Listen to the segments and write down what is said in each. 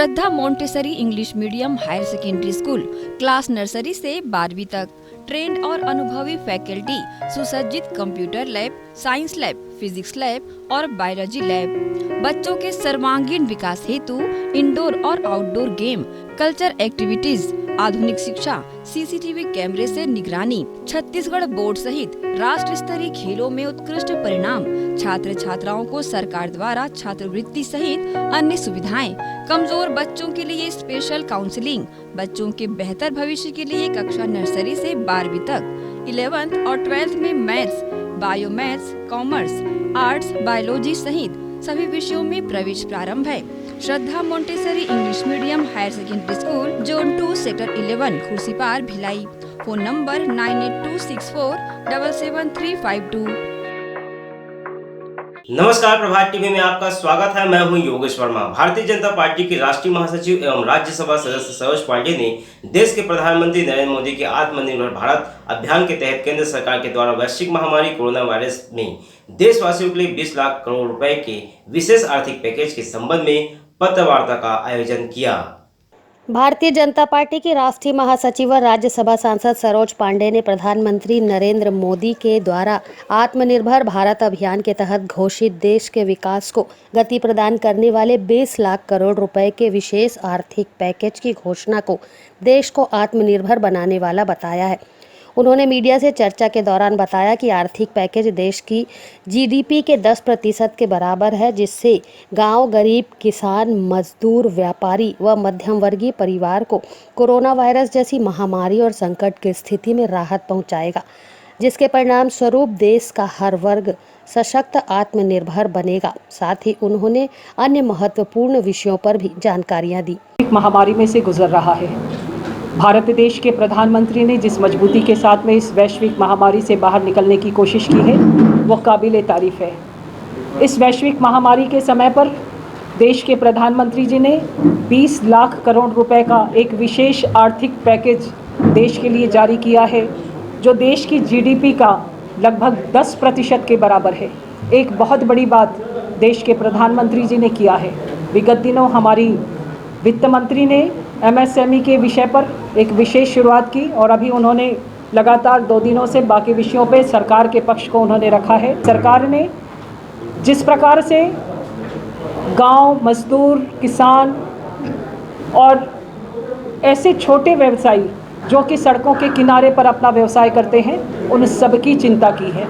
श्रद्धा Montessori English medium higher secondary school class nursery से 12वीं तक ट्रेंड और अनुभवी फैकल्टी, सुसज्जित computer lab, science lab, physics lab और बायोलॉजी लैब। बच्चों के सर्वांगीण विकास हेतु इंडोर और आउटडोर गेम, कल्चर एक्टिविटीज, आधुनिक शिक्षा, सीसीटीवी कैमरे से निगरानी, छत्तीसगढ़ बोर्ड सहित राष्ट्र स्तरीय खेलों में उत्कृष्ट परिणाम, छात्र छात्राओं को सरकार द्वारा छात्रवृत्ति सहित अन्य सुविधाएं, कमजोर बच्चों के लिए स्पेशल काउंसलिंग, बच्चों के बेहतर भविष्य के लिए कक्षा नर्सरी से 12वीं तक, 11th और 12th में maths, bio maths, commerce, arts, biology सहित सभी विषयों में प्रवेश प्रारंभ है। Shraddha Montessori English medium higher secondary school, zone 2, sector 11, Khursipar, Bhilai. Phone number 9826477352। नमस्कार, प्रभात टीवी में आपका स्वागत है। मैं हूं योगेश वर्मा। भारतीय जनता पार्टी के राष्ट्रीय महासचिव एवं राज्यसभा सदस्य सरोज पांडे ने देश के प्रधानमंत्री नरेंद्र मोदी के आत्मनिर्भर भारत अभियान के तहत केंद्र सरकार के द्वारा वैश्विक महामारी कोरोना वायरस में देशवासियों के लिए 20 लाख करोड़ रुपए के विशेष आर्थिक पैकेज के संबंध में पत्र वार्ता का आयोजन किया। भारतीय जनता पार्टी के राष्ट्रीय महासचिव और राज्यसभा सांसद सरोज पांडे ने प्रधानमंत्री नरेंद्र मोदी के द्वारा आत्मनिर्भर भारत अभियान के तहत घोषित देश के विकास को गति प्रदान करने वाले 20 लाख करोड़ रुपए के विशेष आर्थिक पैकेज की घोषणा को देश को आत्मनिर्भर बनाने वाला बताया है। उन्होंने मीडिया से चर्चा के दौरान बताया कि आर्थिक पैकेज देश की जीडीपी के 10% के बराबर है, जिससे गांव, गरीब, किसान, मजदूर, व्यापारी व मध्यम वर्गीय परिवार को कोरोना वायरस जैसी महामारी और संकट की स्थिति में राहत पहुंचाएगा, जिसके परिणाम स्वरूप देश का हर वर्ग सशक्त आत्मनिर्भर बनेगा। साथ ही उन्होंने अन्य महत्वपूर्ण विषयों पर भी जानकारियाँ दी। महामारी में से गुजर रहा है। भारत देश के प्रधानमंत्री ने जिस मजबूती के साथ में इस वैश्विक महामारी से बाहर निकलने की कोशिश की है, वो काबिल तारीफ़ है। इस वैश्विक महामारी के समय पर देश के प्रधानमंत्री जी ने 20 लाख करोड़ रुपए का एक विशेष आर्थिक पैकेज देश के लिए जारी किया है, जो देश की जीडीपी का लगभग 10% के बराबर है। एक बहुत बड़ी बात देश के प्रधानमंत्री जी ने किया है। विगत दिनों हमारी वित्त मंत्री ने एमएसएमई के विषय पर एक विशेष शुरुआत की और अभी उन्होंने लगातार 2 दिनों से बाकी विषयों पे सरकार के पक्ष को उन्होंने रखा है। सरकार ने जिस प्रकार से गांव, मजदूर, किसान और ऐसे छोटे व्यवसायी जो कि सड़कों के किनारे पर अपना व्यवसाय करते हैं, उन सब की चिंता की है।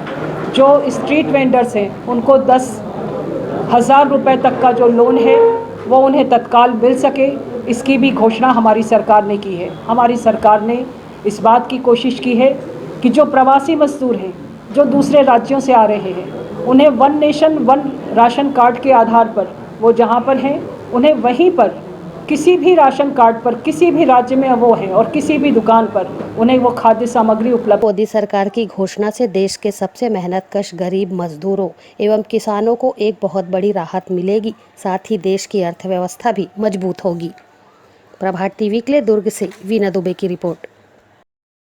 जो स्ट्रीट वेंडर्स हैं, उनको 10,000 रुपये तक का जो लोन है वो उन्हें तत्काल मिल सके, इसकी भी घोषणा हमारी सरकार ने की है। हमारी सरकार ने इस बात की कोशिश की है कि जो प्रवासी मजदूर हैं, जो दूसरे राज्यों से आ रहे हैं, उन्हें one nation one ration card के आधार पर वो जहां पर हैं, उन्हें वहीं पर किसी भी राशन कार्ड पर किसी भी राज्य में वो है और किसी भी दुकान पर उन्हें वो खाद्य सामग्री उपलब्ध। मोदी सरकार की घोषणा से देश के सबसे मेहनतकश गरीब मजदूरों एवं किसानों को एक बहुत बड़ी राहत मिलेगी। साथ ही देश की अर्थव्यवस्था भी मजबूत होगी। प्रभात टीवी के लिए दुर्ग से वीना दुबे की रिपोर्ट।